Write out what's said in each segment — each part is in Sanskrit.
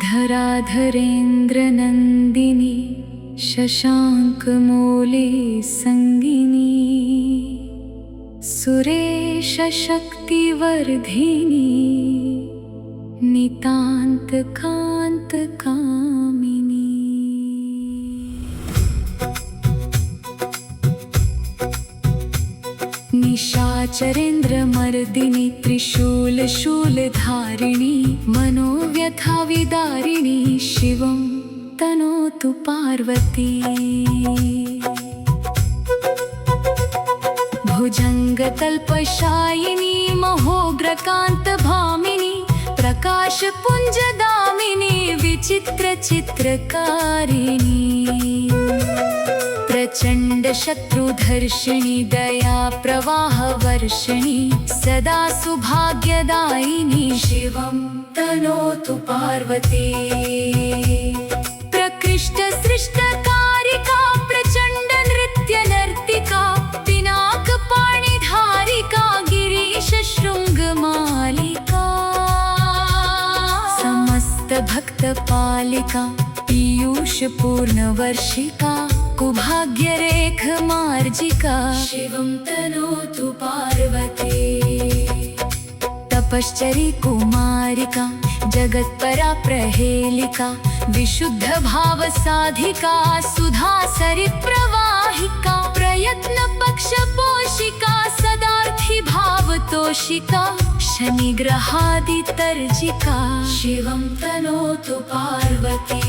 धराधरेन्द्रनन्दिनी शशाङ्कमौले सङ्गिनी सुरेशशक्तिवर्धिनी नितान्तकान्तकामिनी। निशाचरेन्द्रमर्दिनी त्रिशूलशूलधारिणी मनोव्यथाविदारिणी शिवं तनोतु पार्वती। भुजङ्गतल्पशायिनी महोग्रकान्तभामिनी प्रकाशपुञ्जदामिनी विचित्रचित्रकारिणी। प्रचण्डशत्रुधर्षिणी दया प्रवाहवर्षिणी सदा सुभाग्यदायिनी शिवं तनोतु पार्वती। प्रकृष्टसृष्टकारिका प्रचण्डनृत्यनर्तिका पिनाकपाणिधारिका गिरीशशृङ्गमालिका समस्तभक्तपालिका पीयूषपूर्णवर्षिका कुभाग्यरेखमार्जिका शिवं तनोतु पार्वती। तपश्चरी कुमारिका जगत्परा प्रहेलिका विशुद्धभावसाधिका सुधासरिप्रवाहिका प्रयत्नपक्षपोषिका सदार्थी भावतोषिका शनिग्रहादितर्जिका शिवं तनोतु पार्वती।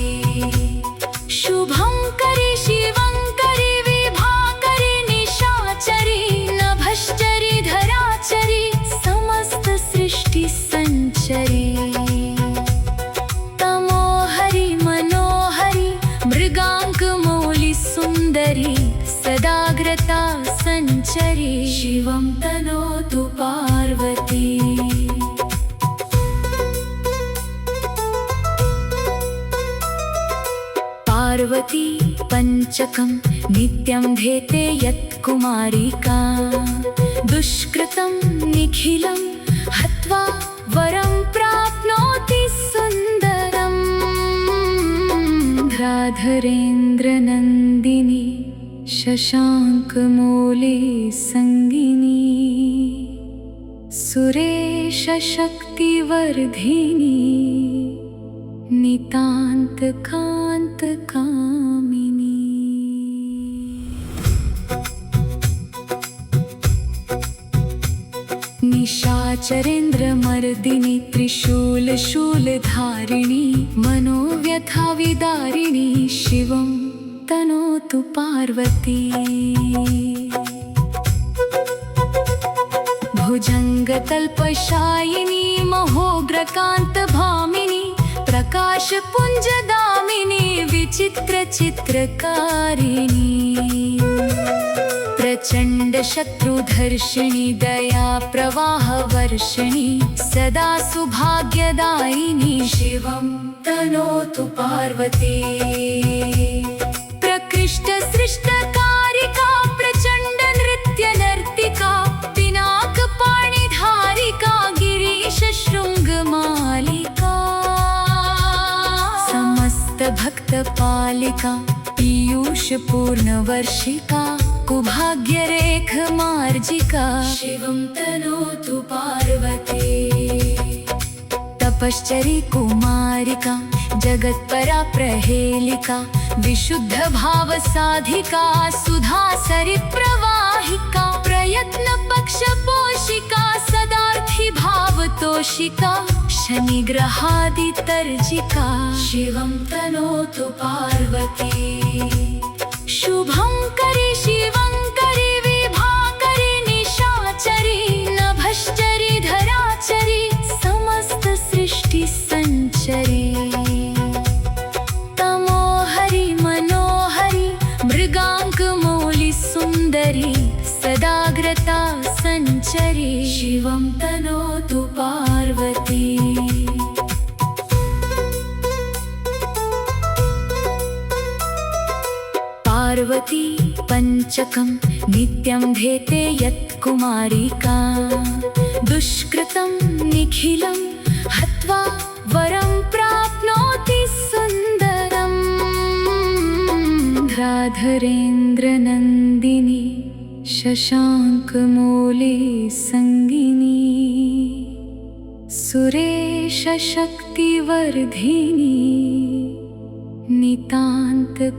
शुभंकरी शिवंकरी विभाकरी निशाचरी नभश्चरी धराचरी समस्त सृष्टि संचरी। तमोहरि मनोहरि मृगांकमौलि सुंदरी सदाग्रता संचरी शिवं तनोतु पार्वती। पार्वती पंचकं नित्यं धेते यत्कुमारिका दुष्कृतं निखिलं हत्वा वरं प्राप्नोति सुन्दरम्। धराधरेन्द्रनन्दिनी शशाङ्कमौले सङ्गिनी सुरेशशक्तिवर्धिनी नितान्तकान्तकामिनी। निशाचरेन्द्रमर्दिनी त्रिशूलशूलधारिणी मनोव्यथाविदारिणी शिवं तनोतु पार्वती। भुजङ्गतल्पशायिनी महोग्रकान्तभामिनी प्रकाशपुञ्जदामिनी विचित्रचित्रकारिणी। प्रचण्डशत्रुधर्षिणी दया प्रवाहवर्षिणी सदा सुभाग्यदायिनी शिवं तनोतु पार्वती। प्रकृष्टसृष्टकारिका प्रचण्डनृत्यनर्तिका पिनाकपाणिधारिका गिरीशशृङ्गमालिका समस्तभक्तपालिका पीयूषपूर्णवर्षिका कुभाग्यरेखमार्जिका शिवं तनोतु पार्वती। तपश्चरी कुमारिका जगत्परा प्रहेलिका विशुद्धभावसाधिका सुधासरिप्रवाहिका प्रयत्नपक्षपोषिका सदार्थी भावतोषिका शनिग्रहादितर्जिका शिवं तनोतु पार्वती। शुभंकरी शिवंकरी विभाकरी निशाचरी नभश्चरी धराचरी समस्त सृष्टि संचरी। तमोहरि मनोहरि मृगांकमौलि सुंदरी सदाग्रता संचरी शिवं तनोतु पार्वती। पार्वती पंचकं नित्यं धेते यत्कुमारिका दुष्कृतं निखिलं हत्वा वरं प्राप्नोति राधरेन्द्रनन्दिनी शशाङ्कमौली सङ्गिनी सुरेशशक्तिवर्धिनी नितान्तकान्तकामिनी।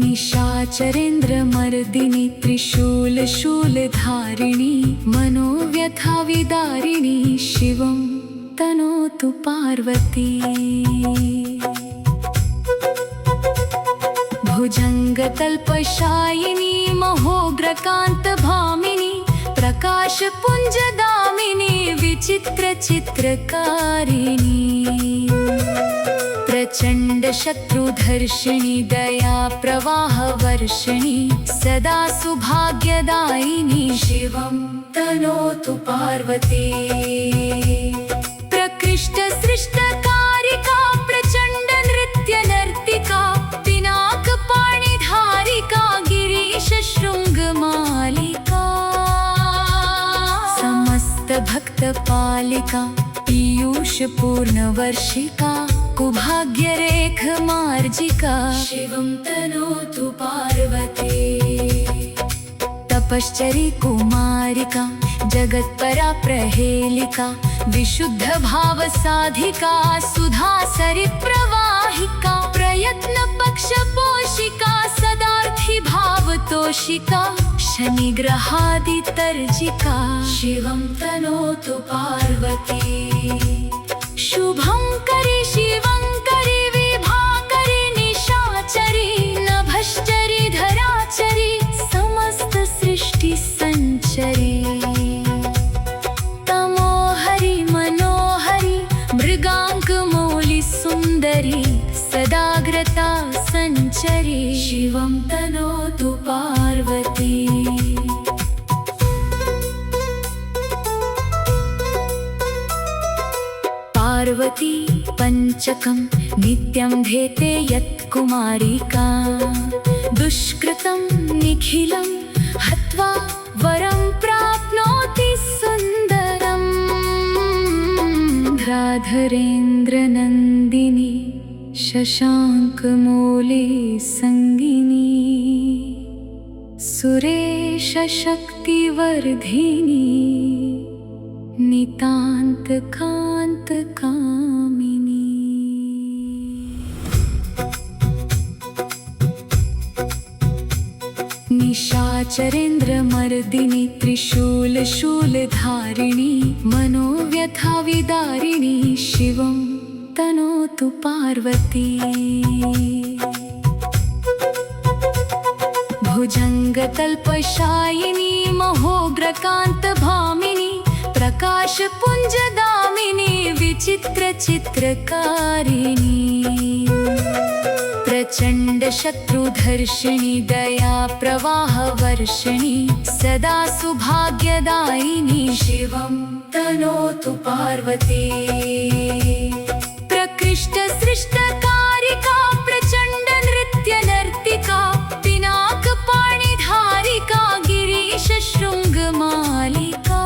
निशाचरेन्द्रमर्दिनी त्रिशूलशूलधारिणी मनोव्यथाविदारिणी शिवं तनोतु पार्वती। भुजङ्गतल्पशायिनी महोग्रकान्तभामिनी प्रकाशपुञ्जदामिनी विचित्रचित्रकारिणी। प्रचण्डशत्रुधर्षिणी दया प्रवाहवर्षिणी सदा सुभाग्यदायिनी शिवं तनोतु पार्वती। प्रकृष्टसृष्टकारिका प्रचण्डनृत्यनर्तिका पिनाकपाणिधारिका गिरीशशृङ्गमालिका समस्तभक्तपालिका पीयूषपूर्णवर्षिका कुभाग्यरेखमार्जिका शिवं तनोतु पार्वती। तपश्चरी कुमारिका जगत्परा प्रहेलिका विशुद्धभावसाधिका सुधासरिप्रवाहिका प्रयत्नपक्षपोषिका सदार्थी भावतोषिका शनिग्रहादितर्जिका शिवं तनोतु पार्वती। शुभंकरी शिवंकरी विभाकरी निशाचरी नभश्चरी धराचरी समस्त सृष्टि संचरी। तमोहरी मनोहरी मृगांकमौली सुंदरी सदाग्रता संचरी शिवं तनोतु पार्वती। पार्वती पंचकं नित्यं धेते यत्कुमारिका दुष्कृतं निखिलं हत्वा वरं प्राप्नोति सुन्दरम्। राधरेन्द्रनन्दिनी शशाङ्कमौली सङ्गिनी सुरेशशक्तिवर्धिनी नितान्तकान्तकामिनी। निशाचरेन्द्रमर्दिनी त्रिशूलशूलधारिणी मनोव्यथाविदारिणी शिवं तनोतु पार्वती। भुजङ्गतल्पशायिनी महोग्रकान्तभामिनी प्रकाशपुञ्जदामिनी विचित्रचित्रकारिणी। प्रचण्डशत्रुधर्षिणी दया प्रवाहवर्षिणी सदा सुभाग्यदायिनी शिवं तनोतु पार्वती। प्रकृष्टसृष्टकारिका प्रचण्डनृत्यनर्तिका पिनाकपाणिधारिका गिरीशशृङ्गमालिका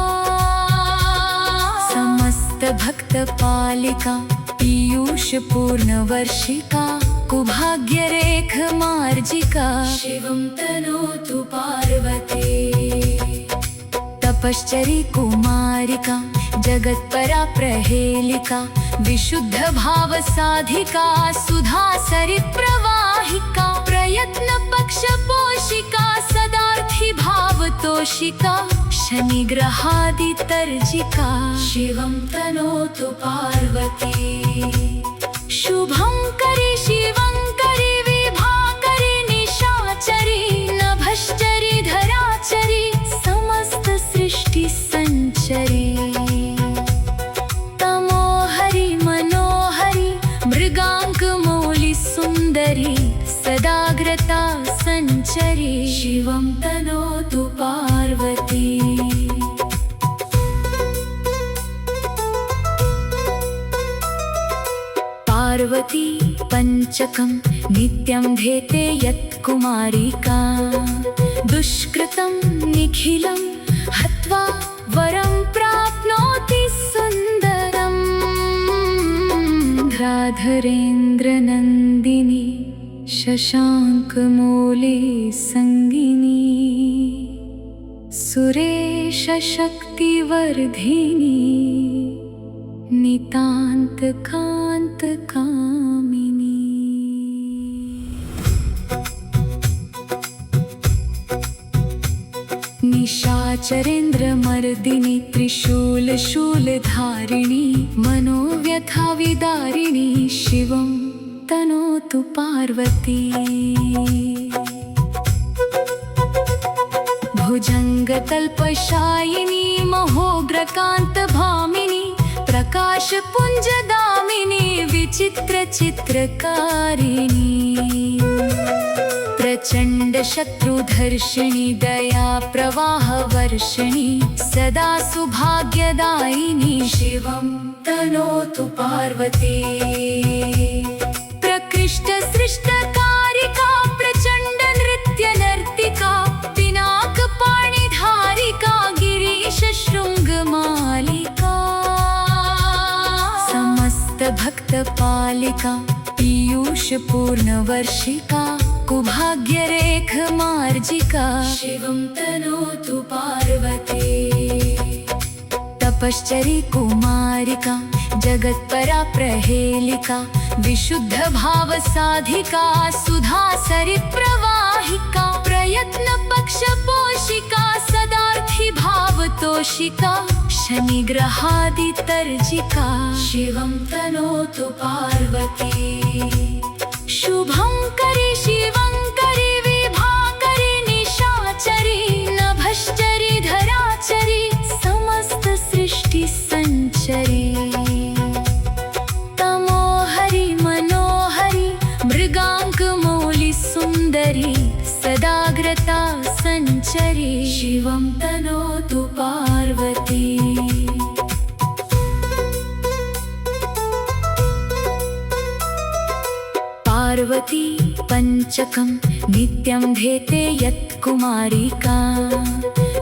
समस्तभक्तपालिका पीयूषपूर्णवर्षिका कुभाग्यरेखमार्जिका शिवं तनोतु पार्वती। तपश्चरी कुमारिका जगत्परा प्रहेलिका विशुद्धभावसाधिका सुधासरिप्रवाहिका प्रयत्नपक्षपोषिका सदार्थी भावतोषिका शनिग्रहादितर्जिका शिवं तनोतु पार्वती। शुभंकरी शिवंकरी विभाकरी निशाचरी नभश्चरी धराचरी समस्त सृष्टि संचरी। तमोहरी मनोहरी मृगांकमौली सुंदरी सदाग्रता संचरी शिवं तनोतु पार्वती। पार्वती पंचकं नित्यं धेते यत्कुमारिका दुष्कृतं निखिलं हत्वा वरं प्राप्नोति सुन्दरम्। राधरेन्द्रनन्दिनी शशाङ्कमौले सङ्गिनी सुरेशशक्तिवर्धिनी नितान्तकान्तकामिनी। निशाचरेन्द्रमर्दिनी त्रिशूलधारिणी मनोव्यथाविदारिणी शिवं तनोतु पार्वती। भुजङ्गतल्पशायिनी महोग्रकान्तभामिनी प्रकाशपुञ्जदामिनी विचित्रचित्रकारिणी। प्रचण्डशत्रुधर्षिणी दयाप्रवाहवर्षिणी सदा सुभाग्यदायिनी शिवं तनोतु पार्वती। प्रकृष्टसृष्टकारिका प्रचण्डनृत्यनर्तिका पिनाकपाणिधारिका गिरीशशृङ्गमालिका। समस्तभक्तपालिका पीयूषपूर्णवर्षिका कुभाग्यरेखमार्जिका शिवं तनोतु पार्वती। तपश्चरी कुमारिका जगत्परा प्रहेलिका विशुद्धभावसाधिका सुधासरिप्रवाहिका प्रयत्नपक्षपोषिका सदार्थी भावतोषिका शनिग्रहादितर्जिका शिवं तनोतु पार्वती। शुभंकरी शिवंकरी विभाकरी निशाचरी नभश्चरी धराचरी समस्त सृष्टि संचरी। तमोहरि मनोहरि मृगांकमौलि सुंदरी सदाग्रता संचरी शिवं तनोतु पार्वती। पार्वती पंचकं नित्यं धेते यत्कुमारिका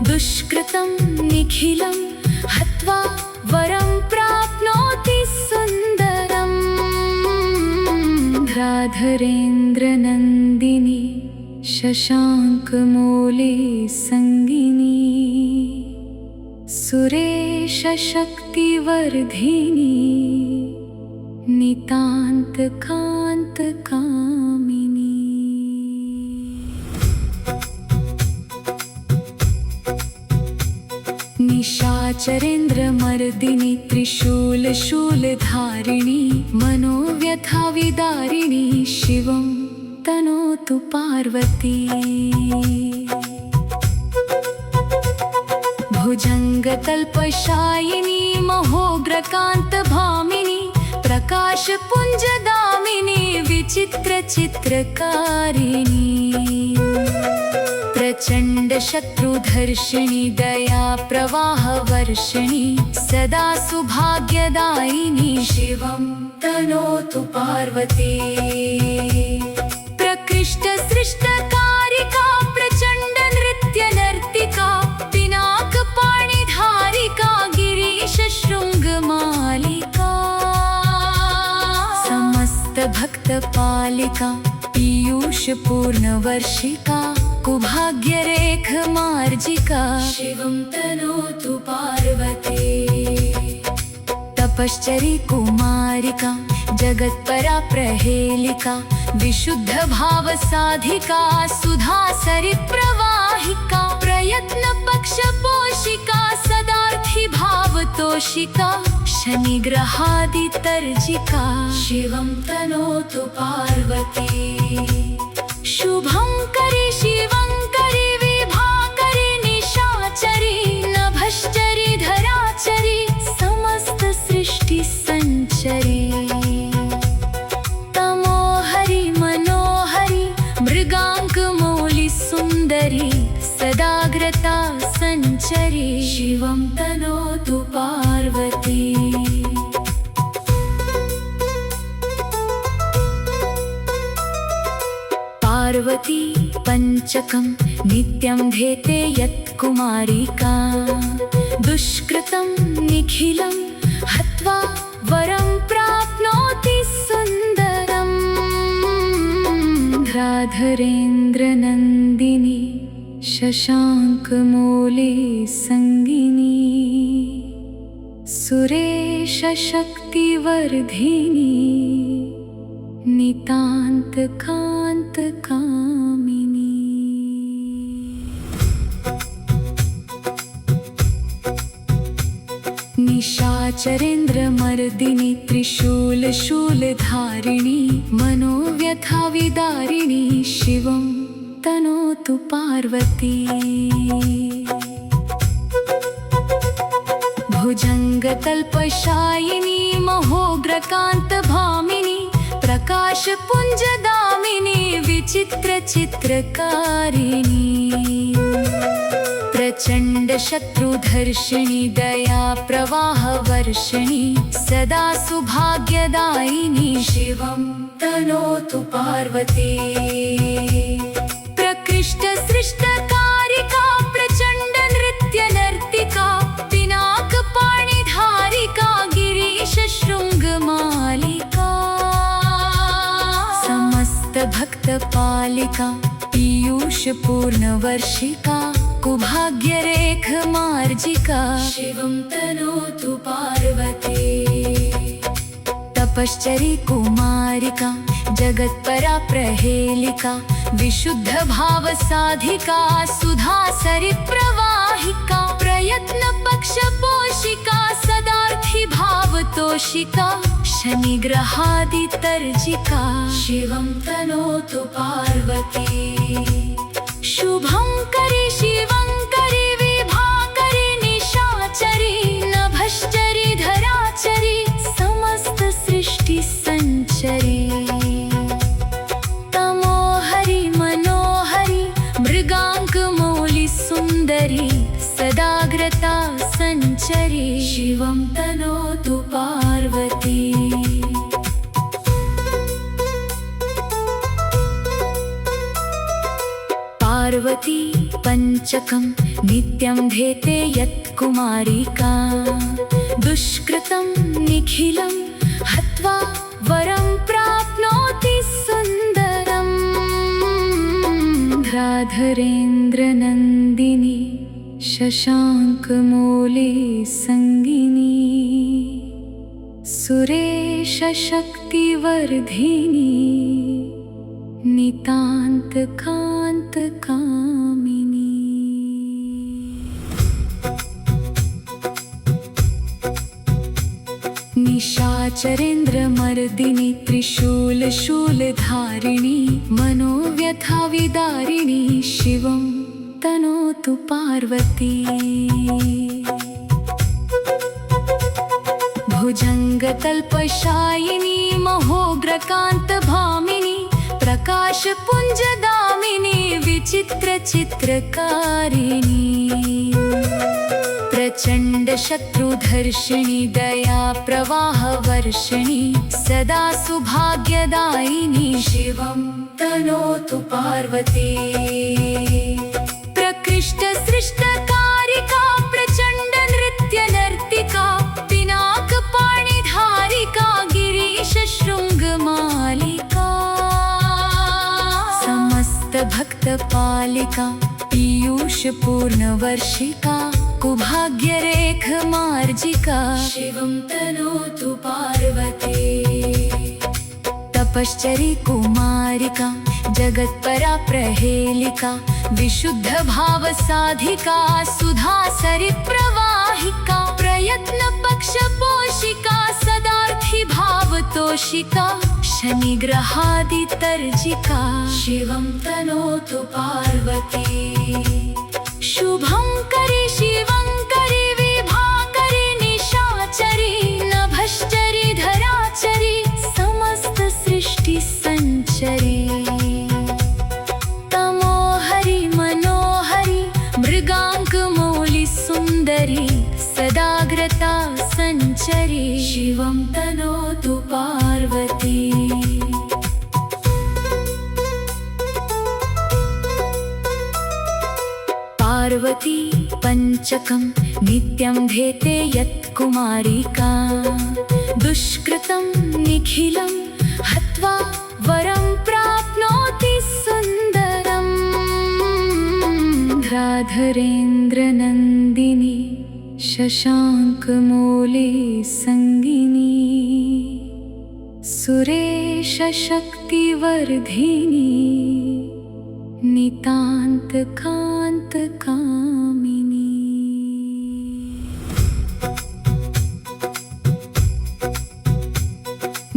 दुष्कृतं निखिलं हत्वा वरं प्राप्नोति सुन्दरम्। राधरेन्द्रनन्दिनी शशाङ्कमौले सङ्गिनी सुरेशशक्तिवर्धिनी नितान्तकान्तकामिनी। निशाचरेन्द्रमर्दिनी त्रिशूलधारिणी मनोव्यथाविदारिणी शिवं तनोतु पार्वती। भुजङ्गतल्पशायिनी महोग्रकान्तभामिनी प्रकाशपुञ्जदामिनी विचित्रचित्रकारिणी। प्रचण्डशत्रुधर्षिणी दयाप्रवाहवर्षिणी सदा सुभाग्यदायिनी शिवं तनोतु पार्वती। प्रकृष्टसृष्टकारिका प्रचण्डनृत्यनर्तिका पिनाकपाणिधारिका गिरीशशृङ्गमालिका। समस्तभक्तपालिका पीयूषपूर्णवर्षिका कुभाग्यरेखमार्जिका शिवं तनोतु पार्वती। तपश्चरी कुमारिका जगत्परा प्रहेलिका विशुद्धभावसाधिका सुधासरिप्रवाहिका प्रयत्नपक्षपोषिका सदार्थी भावतोषिका शनिग्रहादितर्जिका शिवं तनोतु पार्वती। शुभंकरी शिवंकरी विभाकरी निशाचरी नभश्चरी धराचरी समस्त सृष्टि संचरी। तमोहरि मनोहरि मृगांकमौलि सुंदरी सदाग्रता संचरी शिवं तनोतु पार्वती। पार्वती पंचकं नित्यं धेते यत्कुमारिका दुष्कृतं निखिलं हत्वा वरं प्राप्नोति राधरेन्द्रनन्दिनी शशाङ्कमौले सङ्गिनी सुरेशशक्तिवर्धिनी नितान्तकान्तकामिनी। निशाचरेन्द्रमर्दिनी त्रिशूलशूलधारिणी मनोव्यथाविदारिणी शिवं तनोतु पार्वती। भुजङ्गतल्पशायिनी महोग्रकान्तभामिनी प्रकाशपुञ्जदामिनी विचित्रचित्रकारिणी। प्रचण्डशत्रुधर्षिणी दया प्रवाहवर्षिणी सदा सुभाग्यदायिनी शिवं तनोतु पार्वती। प्रकृष्टसृष्टकारिका प्रचण्डनृत्यनर्तिका पिनाकपाणिधारिका गिरीशशृङ्गमालिका समस्तभक्तपालिका पीयूषपूर्णवर्षिका कुभाग्यरेखमार्जिका शिवं तनोतु पार्वती। तपश्चरी कुमारिका जगत्परा प्रहेलिका विशुद्धभावसाधिका सुधासरिप्रवाहिका प्रयत्नपक्षपोषिका सदार्थी भावतोषिका शनिग्रहादितर्जिका शिवं तनोतु पार्वती। शुभंकरी शिवंकरी विभाकरी निशाचरी नभश्चरी धराचरी समस्त सृष्टि संचरी। तमोहरि मनोहरि मृगांकमौलि सुंदरी सदाग्रता संचरी शिवं तनोतु पार्वती। पार्वती पंचकं नित्यं धेते यत्कुमारिका दुष्कृतं निखिलं हत्वा वरं प्राप्नोति सुन्दरम्। राधरेन्द्रनन्दिनी शशाङ्कमौले सङ्गिनी सुरेशशक्तिवर्धिनी नितान्तकान्तकामिनी। निशाचरेन्द्रमर्दिनी त्रिशूलशूलधारिणी मनोव्यथाविदारिणी शिवं तनोतु पार्वती। भुजङ्गतल्पशायिनी महोग्रकान्तभामिनी प्रकाशपुञ्जदामिनी विचित्रचित्रकारिणी। प्रचण्डशत्रुधर्षिणी दया प्रवाहवर्षिणी सदा सुभाग्यदायिनी शिवं तनोतु पार्वती। प्रकृष्टसृष्टकारिका प्रचण्डनृत्यनर्तिका पिनाकपाणिधारिका गिरीशशृङ्गमालिका समस्तभक्तपालिका पीयूषपूर्णवर्षिका कुभाग्यरेखमार्जिका शिवं तनोतु पार्वती। तपश्चरी कुमारिका जगत्परा प्रहेलिका विशुद्धभावसाधिका सुधासरिप्रवाहिका प्रयत्नपक्षपोषिका सदार्थी भावतोषिका शनिग्रहादितर्जिका शिवं तनोतु पार्वती। शुभंकरी शिवंकरी विभाकरी निशाचरी नभश्चरी धराचरी समस्त सृष्टि संचरी। तमोहरि मनोहरि मृगांकमौलि सुंदरी सदाग्रता संचरी शिवं तनोतु पार्वती। पार्वती पंचकं नित्यं धेते यत्कुमारिका दुष्कृतं निखिलं हत्वा वरं प्राप्नोति सुन्दरम्। राधरेन्द्रनन्दिनी शशाङ्कमौली सङ्गिनी सुरेशशक्तिवर्धिनी नितान्तकान्तकामिनी।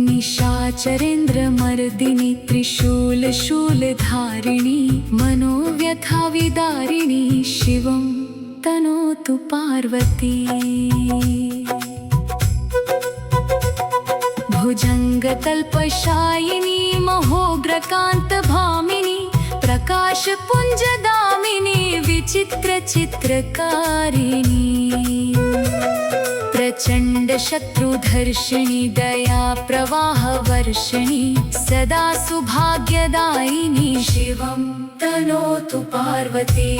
निशाचरेन्द्रमर्दिनी त्रिशूलशूलधारिणी मनोव्यथाविदारिणी शिवं तनोतु पार्वती। भुजङ्गतल्पशायिनी महोग्रकान्तभामिनी प्रकाशपुञ्जदामिनी विचित्रचित्रकारिणी। प्रचण्डशत्रुधर्षिणी दया प्रवाहवर्षिणी सदा सुभाग्यदायिनी शिवं तनोतु पार्वती।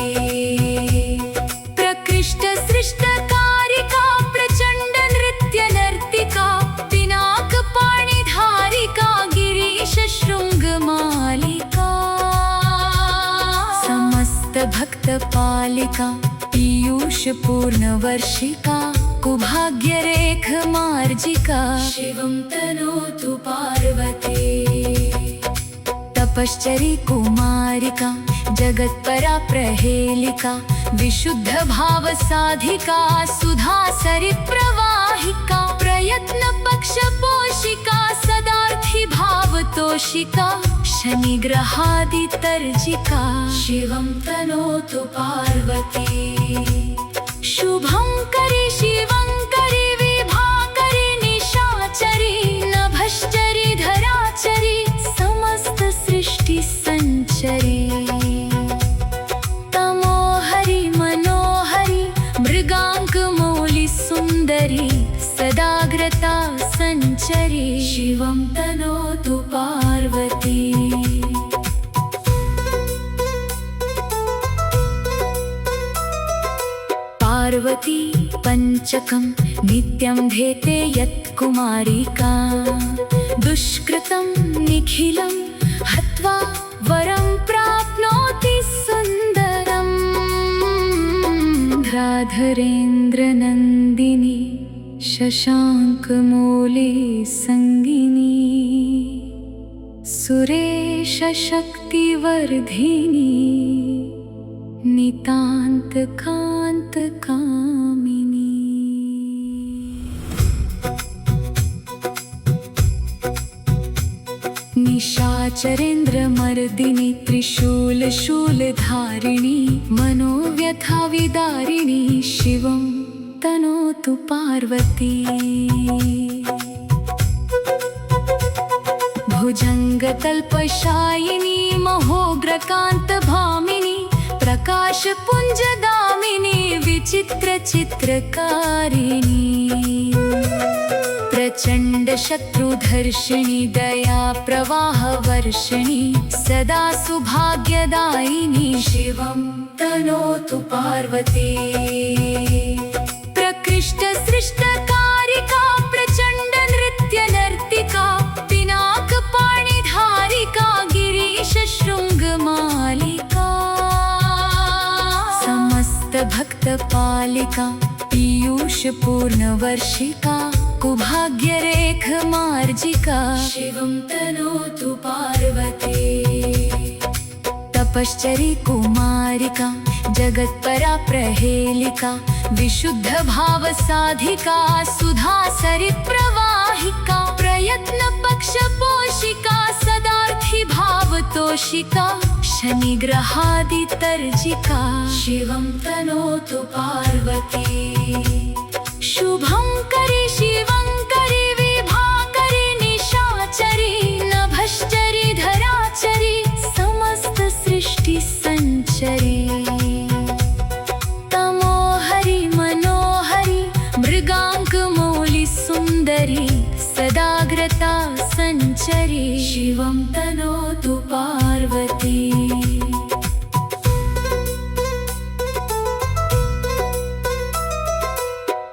प्रकृष्टसृष्टकारिका प्रचण्डनृत्यनर्तिका पिनाकपाणिधारिका गिरीशशृङ्गमालिका समस्तभक्तपालिका पीयूषपूर्णवर्षिका कुभाग्यरेखमार्जिका शिवं तनोतु पार्वती। तपश्चरी कुमारिका जगत्परा प्रहेलिका विशुद्धभावसाधिका सुधासरिप्रवाहिका प्रयत्नपक्षपोषिका सदार्थी भावतोषिका शनिग्रहादितर्जिका शिवं तनोतु पार्वती। शुभंकरी शिवंकरी विभाकरी निशाचरी नभश्चरी धराचरी समस्त सृष्टि संचरी। तमोहरि मनोहरि मृगांकमौलि सुंदरी सदाग्रता संचरी शिवं तनोतु पार्वती। पार्वती पंचकं नित्यं धेते यत्कुमारिका दुष्कृतं निखिलं हत्वा वरं प्राप्नोति सुन्दरम्। राधरेन्द्रनन्दिनी शशाङ्कमौली सङ्गिनी सुरेशशक्तिवर्धिनी नितान्तकान्तकामिनी। निशाचरेन्द्रमर्दिनी त्रिशूलशूलधारिणी मनोव्यथाविदारिणी शिवं तनोतु पार्वती। भुजङ्गतल्पशायिनी महोग्रकान्तभामिनी प्रकाशपुञ्जदामिनी विचित्रचित्रकारिणी। प्रचण्डशत्रुधर्षिणी दया प्रवाहवर्षिणी सदा सुभाग्यदायिनी शिवं तनोतु पार्वती। प्रकृष्टसृष्टकारिका प्रचण्डनृत्यनर्तिका पिनाकपाणिधारिका गिरीशशृङ्गमालिका समस्तभक्तपालिका पीयूषपूर्णवर्षिका कुभाग्यरेखमार्जिका शिवं तनोतु पार्वती। तपश्चरी कुमारिका जगत्परा प्रहेलिका विशुद्धभावसाधिका सुधासरिप्रवाहिका प्रयत्नपक्षपोषिका सदार्थी भावतोषिका शनिग्रहादितर्जिका शिवं तनोतु पार्वती। शुभंकरी शिवंकरी विभाकरी निशाचरी नभश्चरी धराचरी समस्त सृष्टि संचरी। तमोहरि मनोहरि मृगांकमौलि सुंदरी सदाग्रता संचरी शिवं तनोतु पार्वती।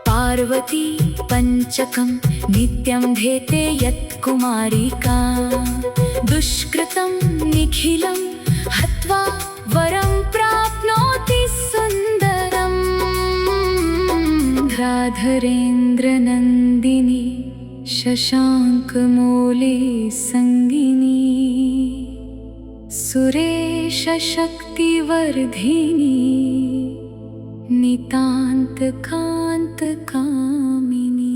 पार्वती पंचकं नित्यं धेते यत्कुमारिका दुष्कृतं निखिलं हत्वा वरं प्राप्नोति राधरेन्द्रनन्दिनी शशाङ्कमौली सङ्गिनी सुरेशशक्तिवर्धिनी नितान्तकान्तकामिनी।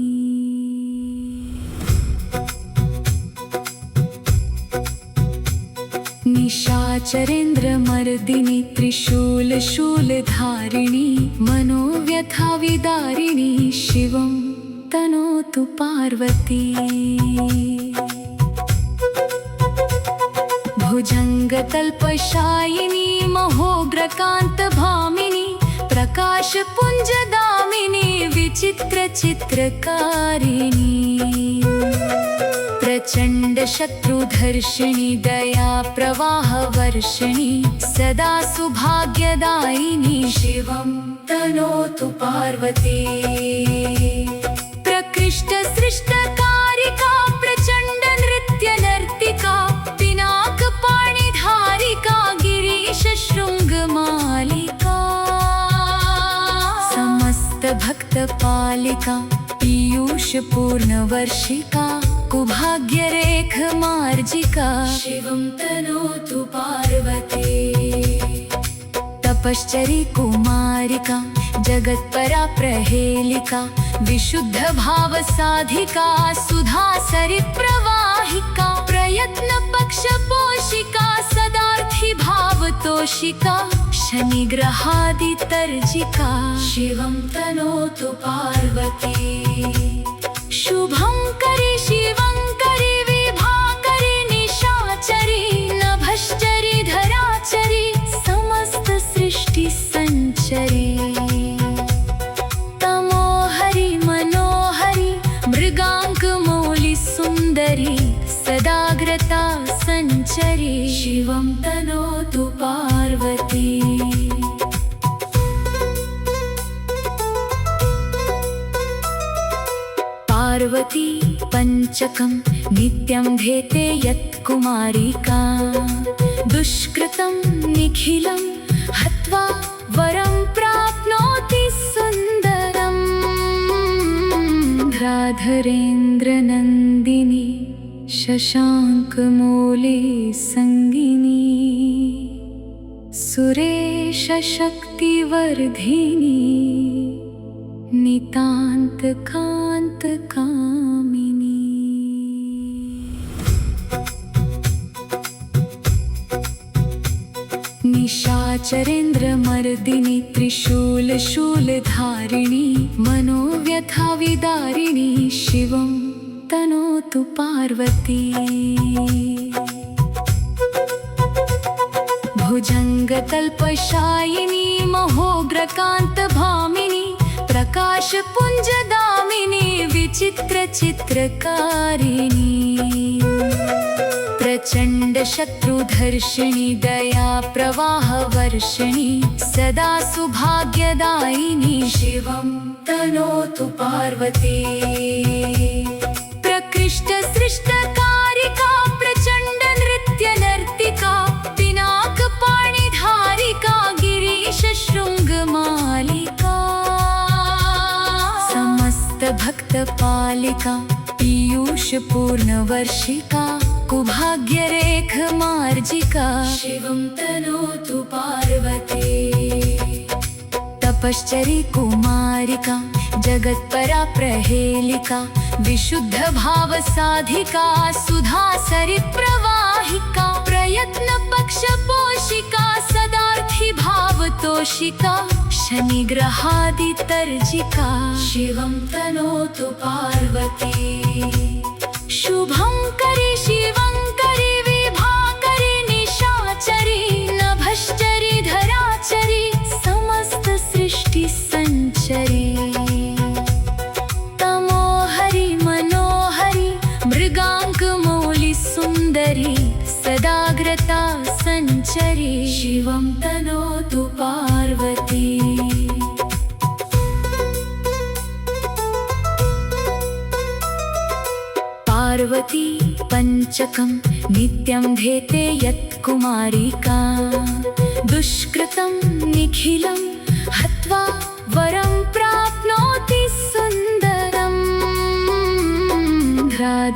निशाचरेन्द्रमर्दिनी त्रिशूलधारिणी मनोव्यथाविदारिणी शिवं तनोतु पार्वती। भुजङ्गतल्पशायिनी महोग्रकान्तभामिनी प्रकाशपुञ्जदामिनी विचित्रचित्रकारिणी। प्रचण्डशत्रुधर्षिणी दयाप्रवाहवर्षिणी सदा सुभाग्यदायिनी शिवं तनोतु पार्वती। प्रकृष्टसृष्टकारिका प्रचण्डनृत्यनर्तिका पिनाकपाणिधारिका गिरीशशृङ्गमालिका। समस्तभक्तपालिका पीयूषपूर्णवर्षिका कुभाग्यरेखमार्जिका शिवं तनोतु पार्वती। तपश्चरी कुमारिका जगत्परा प्रहेलिका विशुद्धभावसाधिका सुधासरिप्रवाहिका प्रयत्नपक्षपोषिका सदार्थी भावतोषिका शनिग्रहादितर्जिका शिवं तनोतु पार्वती। शुभंकरी शिवंकरी विभाकरी निशाचरी नभश्चरी धराचरी समस्त सृष्टि संचरी। तमोहरि मनोहरि मृगांकमौलि सुंदरी सदाग्रता संचरी शिवं तनोतु पार्वती। पार्वती पंचकं नित्यं धेते यत्कुमारिका दुष्कृतं निखिलं हत्वा वरं प्राप्नोति सुन्दरम्। राधरेन्द्रनन्दिनी शशाङ्कमौली सङ्गिनी सुरेशशक्तिवर्धिनी नितान्तकान्तकामिनी। निशाचरेन्द्रमर्दिनी त्रिशूलधारिणी मनोव्यथाविदारिणी शिवं तनोतु पार्वती। भुजङ्गतल्पशायिनी महोग्रकान्तभामिनी प्रकाशपुञ्जदामिनी विचित्रचित्रकारिणी। प्रचण्डशत्रुधर्षिणी दयाप्रवाहवर्षिणी सदा सुभाग्यदायिनी शिवं तनोतु पार्वती। प्रकृष्टसृष्टकारिका प्रचण्डनृत्यनर्तिका पिनाकपाणिधारिका गिरीशशृङ्गमालिका। समस्तभक्तपालिका पीयूषपूर्णवर्षिका कुभाग्यरेखमार्जिका शिवं तनोतु पार्वती। तपश्चरी कुमारिका जगत्परा प्रहेलिका विशुद्धभावसाधिका सुधासरिप्रवाहिका प्रयत्नपक्षपोषिका सदार्थी भावतोषिका शनिग्रहादितर्जिका शिवं तनोतु पार्वती। शुभंकरी शिवंकरी विभाकरी निशाचरी नभश्चरी धराचरी समस्त सृष्टि संचरी। तमोहरि मनोहरि मृगांकमौलि सुंदरी सदाग्रता संचरी शिवं तनोतु पार्वती। पार्वती पंचकं नित्यं धेते यत्कुमारिका दुष्कृतं निखिलं हत्वा वरं प्राप्नोति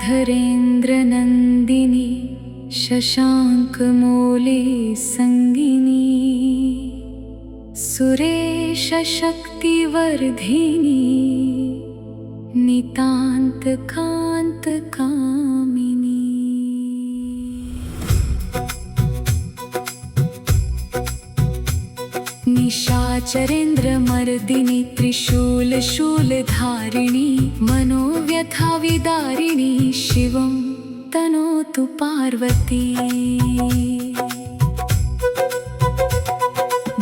धरेन्द्रनन्दिनी शशाङ्कमौले सङ्गिनी सुरेशशक्तिवर्धिनी नितान्तकान्तकामिनी। निशाचरेन्द्रमर्दिनी त्रिशूलशूलधारिणी मनोव्यथाविदारिणी शिवं तनोतु पार्वती।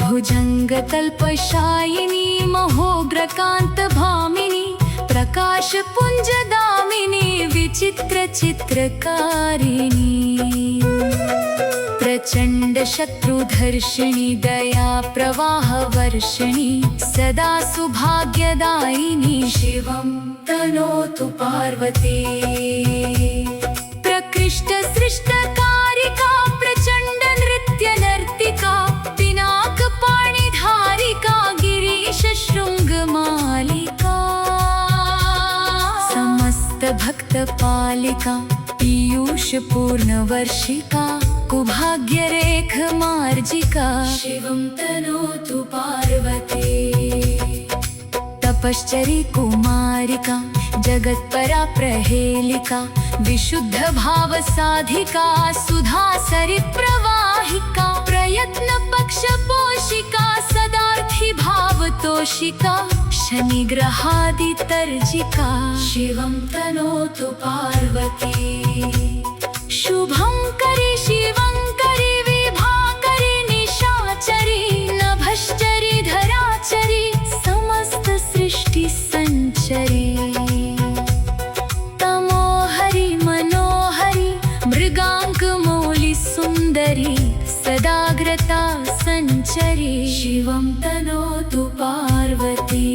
भुजङ्गतल्पशायिनी महोग्रकान्तभामिनी प्रकाशपुञ्जदामिनी विचित्रचित्रकारिणी। प्रचण्डशत्रुधर्षिणी दया प्रवाहवर्षिणी सदा सुभाग्यदायिनी शिवं तनोतु पार्वती। प्रकृष्टसृष्टकारिका प्रचण्डनृत्यनर्तिका पिनाकपाणिधारिका गिरीशशृङ्गमालिका समस्तभक्तपालिका पीयूषपूर्णवर्षिका कुभाग्यरेखमार्जिका शिवं तनोतु पार्वती। तपश्चरी कुमारिका जगत्परा प्रहेलिका विशुद्धभावसाधिका सुधासरिप्रवाहिका प्रयत्नपक्षपोषिका सदार्थी भावतोषिका शनिग्रहादितर्जिका शिवं तनोतु पार्वती। शुभंकरी शिवंकरी विभाकरी निशाचरी नभश्चरी धराचरी समस्त सृष्टि संचरी। तमोहरि मनोहरि मृगांकमौलि सुंदरी सदाग्रता संचरी शिवं तनोतु पार्वती।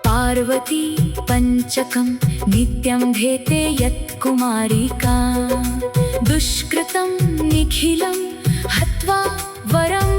पार्वती पंचकं नित्यं धेते यत्कुमारिका दुष्कृतं निखिलं हत्वा वरं